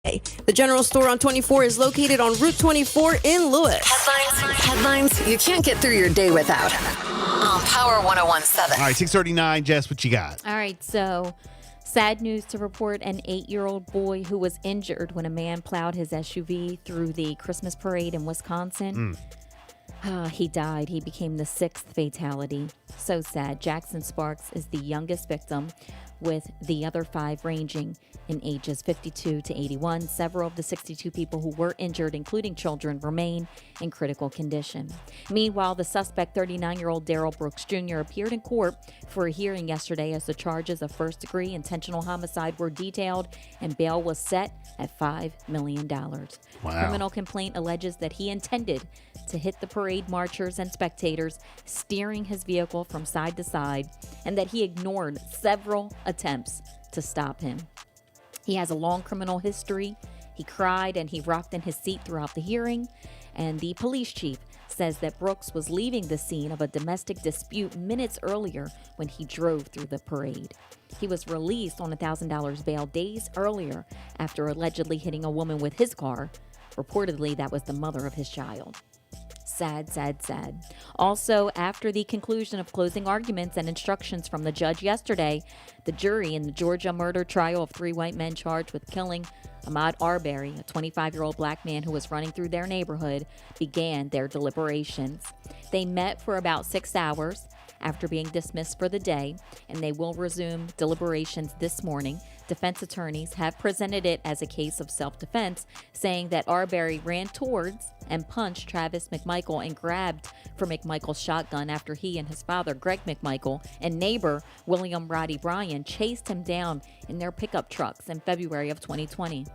The General Store on 24 is located on Route 24 in Lewis. Headlines you can't get through your day without. On Power 101.7. All right, 6:39. Jess, what you got? All right, so sad news to report: an 8-year-old boy who was injured when a man plowed his SUV through the Christmas parade in Wisconsin. He died. He became the 6th fatality. So sad. Jackson Sparks is the youngest victim, with the other 5 ranging in ages 52 to 81. Several of the 62 people who were injured, including children, remain in critical condition. Meanwhile, the suspect, 39-year-old Daryl Brooks Jr., appeared in court for a hearing yesterday as the charges of first-degree intentional homicide were detailed, and bail was set at $5 million. Wow. The criminal complaint alleges that he intended to hit the parade marchers and spectators, steering his vehicle from side to side, and that he ignored several attempts to stop him. He has a long criminal history. He cried and he rocked in his seat throughout the hearing, and the police chief says that Brooks was leaving the scene of a domestic dispute minutes earlier when he drove through the parade. He was released on $1,000 bail days earlier after allegedly hitting a woman with his car. Reportedly, that was the mother of his child. Sad, sad, sad. Also, after the conclusion of closing arguments and instructions from the judge yesterday, the jury in the Georgia murder trial of 3 white men charged with killing Ahmad Arbery, a 25-year-old black man who was running through their neighborhood, began their deliberations. They met for about 6 hours after being dismissed for the day, and they will resume deliberations this morning. Defense attorneys have presented it as a case of self-defense, saying that Arbery ran towards and punched Travis McMichael and grabbed for McMichael's shotgun after he and his father, Greg McMichael, and neighbor William Roddy Bryan chased him down in their pickup trucks in February of 2020.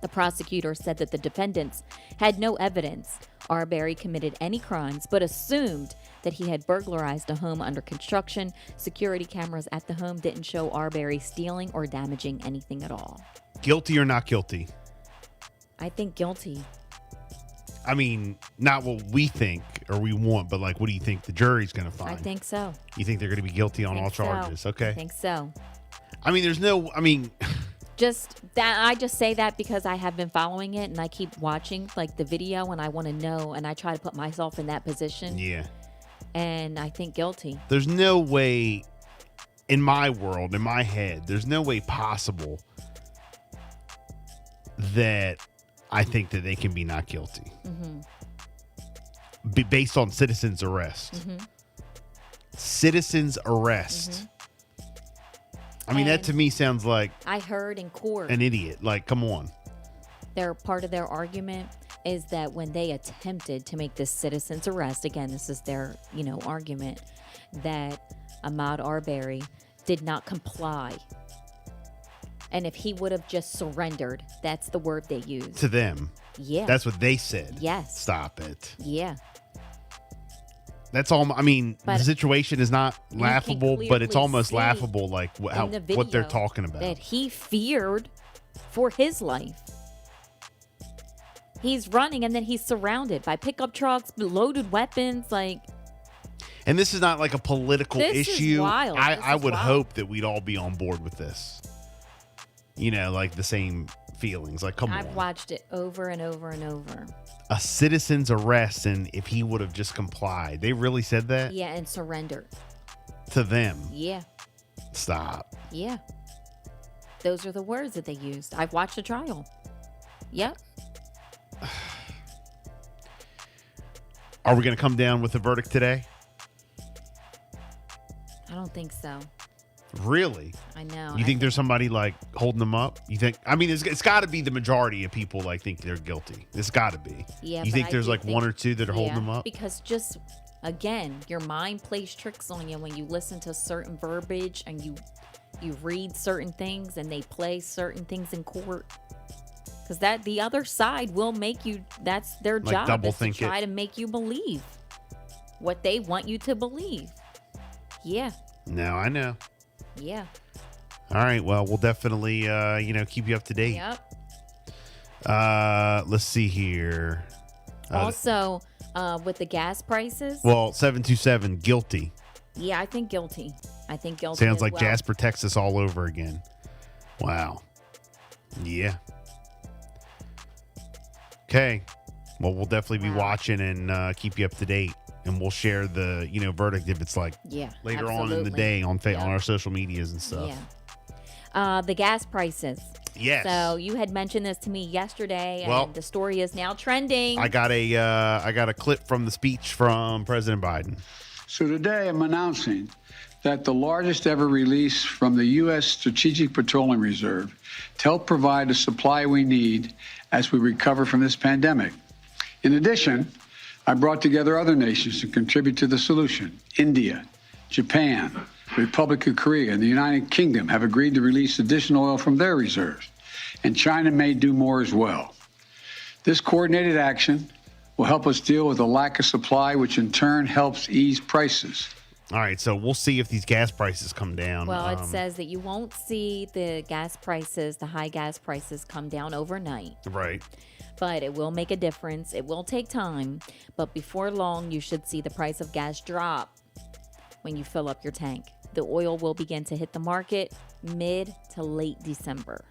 The prosecutor said that the defendants had no evidence Arbery committed any crimes, but assumed that he had burglarized a home under construction. Security cameras at the home didn't show Arbery stealing or damaging anything at all. Guilty or not guilty? I think guilty. I mean, not what we think or we want, but like, what do you think the jury's going to find? I think so. You think they're going to be guilty on all charges? So. Okay. I think so. Just that, I just say that because I have been following it and I keep watching like the video and I want to know, and I try to put myself in that position. Yeah. And I think guilty. There's no way in my world, in my head, there's no way possible that I think that they can be not guilty. Based on citizen's arrest. Citizen's arrest. I mean, that to me sounds like I heard in court an idiot. Like, come on. Part of their argument is that when they attempted to make this citizen's arrest, again, this is their, argument, that Ahmad Arbery did not comply. And if he would have just surrendered, that's the word they used. To them. Yeah. That's what they said. Yes. Stop it. Yeah. That's all. I mean, the situation is not laughable, but it's almost laughable, like what they're talking about. That he feared for his life. He's running, and then he's surrounded by pickup trucks, loaded weapons, like. And this is not like a political this issue. Is wild. I would hope that we'd all be on board with this. Like the same feelings. Like, come on. I've watched it over and over and over. A citizen's arrest, and if he would have just complied. They really said that? Yeah, and surrendered. To them? Yeah. Stop. Yeah. Those are the words that they used. I've watched the trial. Yep. Are we going to come down with a verdict today? I don't think so. Really? I know. You think there's somebody like holding them up? You think? I mean, it's got to be the majority of people like think they're guilty. It's got to be. Yeah. You think there's like 1 or 2 that are holding them up? Because just again, your mind plays tricks on you when you listen to certain verbiage and you read certain things and they play certain things in court. Because the other side will make you. That's their job. Double is think to try to make you believe what they want you to believe. Yeah. No, I know. Yeah. All right. Well, we'll definitely, keep you up to date. Yep. Let's see here. Also, with the gas prices. Well, 727 guilty. Yeah, I think guilty. Sounds like Jasper, Texas all over again. Wow. Yeah. Okay. Well, we'll definitely be watching and keep you up to date. And we'll share the, verdict if it's later on in the day on our social medias and stuff. Yeah. The gas prices. Yes. So you had mentioned this to me yesterday, and the story is now trending. I got a clip from the speech from President Biden. So today I'm announcing that the largest ever release from the U.S. Strategic Petroleum Reserve to help provide the supply we need as we recover from this pandemic. In addition, I brought together other nations to contribute to the solution. India, Japan, the Republic of Korea, and the United Kingdom have agreed to release additional oil from their reserves, and China may do more as well. This coordinated action will help us deal with the lack of supply, which in turn helps ease prices. All right, so we'll see if these gas prices come down. Well, it says that you won't see the high gas prices come down overnight. Right. But it will make a difference. It will take time. But before long, you should see the price of gas drop when you fill up your tank. The oil will begin to hit the market mid to late December.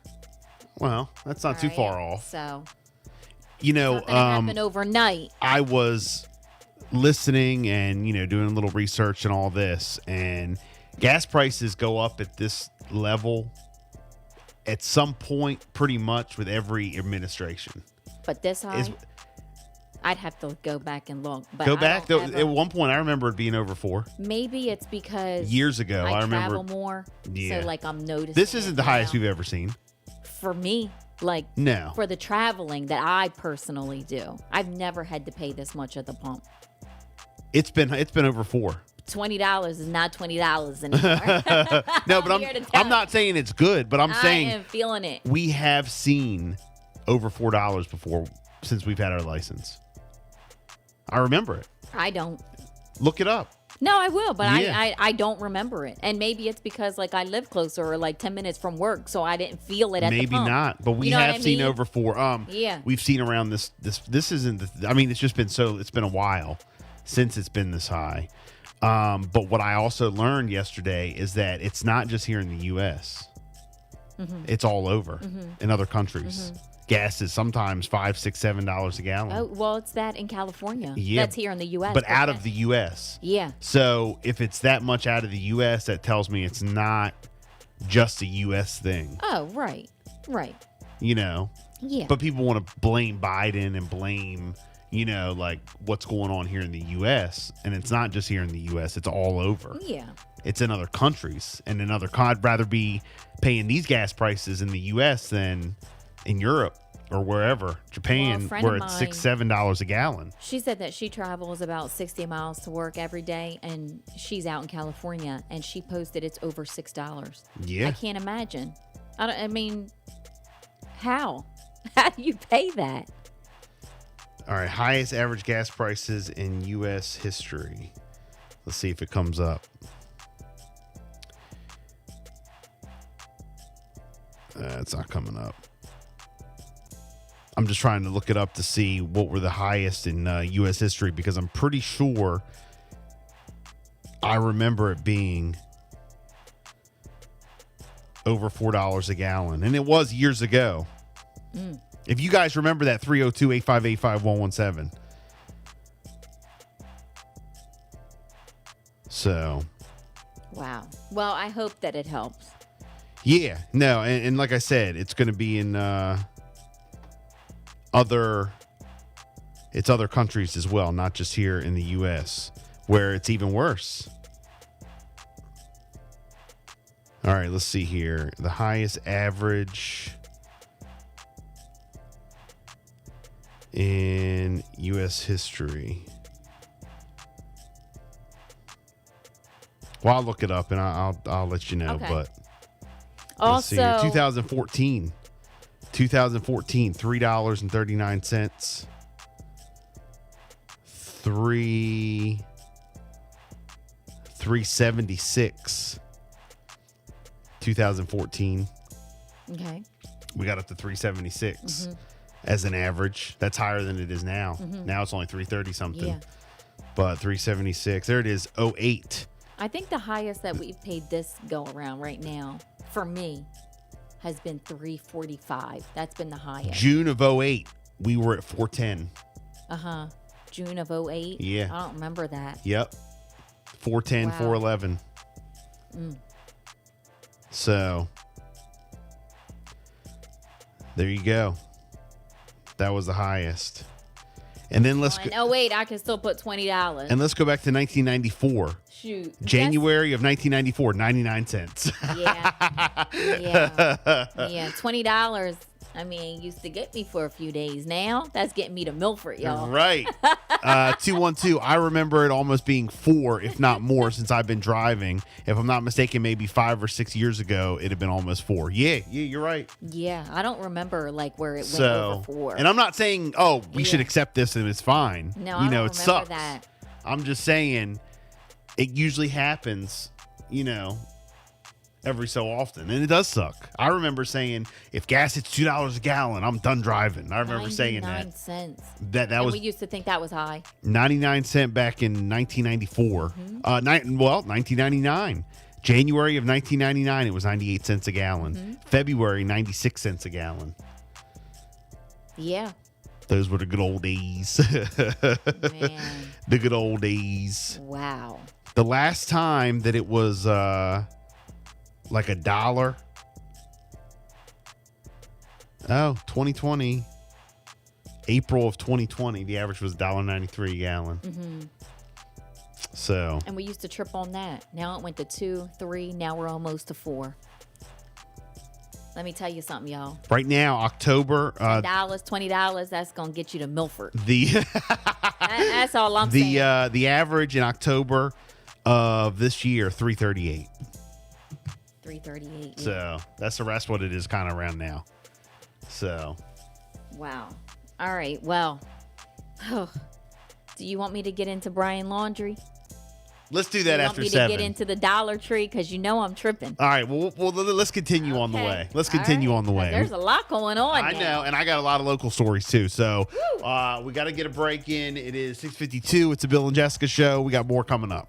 Well, that's not too far off. So, it's not gonna happen overnight. I was listening and, doing a little research and all this, and gas prices go up at this level at some point pretty much with every administration. But this high? I'd have to go back and look. But go back? At one point, I remember it being over 4. Maybe it's because years ago, I remember travel more. Yeah. So, I'm noticing. This isn't the highest we've ever seen. For me, no. For the traveling that I personally do, I've never had to pay this much at the pump. It's been over 4. $20 is not $20 anymore. No, but I'm not saying it's good, but I'm saying I am feeling it. We have seen over $4 before since we've had our license. I remember it. I don't. Look it up. No, I will, but yeah. I don't remember it. And maybe it's because I live closer or 10 minutes from work, so I didn't feel it at the pump. Maybe not, but we have seen over 4. Yeah. We've seen around this isn't it's just been it's been a while since it's been this high. But what I also learned yesterday is that it's not just here in the U.S. Mm-hmm. It's all over in other countries. Mm-hmm. Gas is sometimes $5, $6, $7 a gallon. Oh, well, it's that in California. Yeah. That's here in the U.S. But out of the U.S. Yeah. So if it's that much out of the U.S., that tells me it's not just a U.S. thing. Oh, right. Right. Yeah. But people want to blame Biden and blame, what's going on here in the U.S. And it's not just here in the U.S. It's all over. Yeah. It's in other countries. And I'd rather be paying these gas prices in the U.S. than in Europe or wherever, Japan, where it's $6, $7 a gallon. She said that she travels about 60 miles to work every day, and she's out in California, and she posted it's over $6. Yeah. I can't imagine. How? How do you pay that? All right, highest average gas prices in U.S. history. Let's see if it comes up. It's not coming up. I'm just trying to look it up to see what were the highest in U.S. history, because I'm pretty sure I remember it being over $4 a gallon. And it was years ago. If you guys remember that, 302-858-5117. So. Wow. Well, I hope that it helps. Yeah. No, and like I said, it's going to be in other countries as well, not just here in the U.S., where it's even worse. All right, let's see here. The highest average in U.S. history. Well, I'll look it up and I'll let you know. Okay. But also, 2014, $3.39. $3.76. 2014. Okay. We got up to 376 as an average. That's higher than it is now. Now it's only 330 something. Yeah. But 376. There it is. 08. I think the highest that we've paid this go around right now for me has been $3.45. That's been the highest. June of 08. we were at 410. June of 08. Yeah. I don't remember that. Yep. 410, Wow. 411. So there you go. That was the highest. And then let's Oh, wait, I can still put $20. and let's go back to 1994. Shoot. January of 1994, 99 cents. Yeah. Yeah. $20. I mean, used to get me for a few days. Now that's getting me to Milford, y'all. Right. 212. I remember it almost being 4, if not more, since I've been driving. If I'm not mistaken, maybe 5 or 6 years ago, it had been almost 4. Yeah, you're right. Yeah, I don't remember like where it went So, over 4. and I'm not saying, we should accept this and it's fine. No, I don't it remember sucks. that. I'm just saying, it usually happens, every so often, and it does suck. I remember saying, if gas hits $2 a gallon, I'm done driving. I remember saying 99 that. cents. That And was we used to think that was high. 99 cent back in 1994. 1999. January of 1999, it was 98 cents a gallon. February, 96 cents a gallon. Yeah. Those were the good old days. Man. The good old days. Wow. The last time that it was like $1. 2020. April of 2020, the average was $1.93 a gallon. So. And we used to trip on that. Now it went to 2, 3. Now we're almost to 4. Let me tell you something, y'all. Right now, October. $10, $20, that's going to get you to Milford. The That's all I'm saying. the average in October of this year, $3.38. $3.38. Yeah. So that's what it is kind of around now. So. Wow. All right. Well, do you want me to get into Brian Laundrie? Let's do that You after want me 7. to get into the Dollar Tree? Because I'm tripping. All right. Well, let's continue on the Okay. way. Let's All continue right. on the way. There's a lot going on I now. know, and I got a lot of local stories too. So we got to get a break in. It is 6:52. It's a Bill and Jessica show. We got more coming up.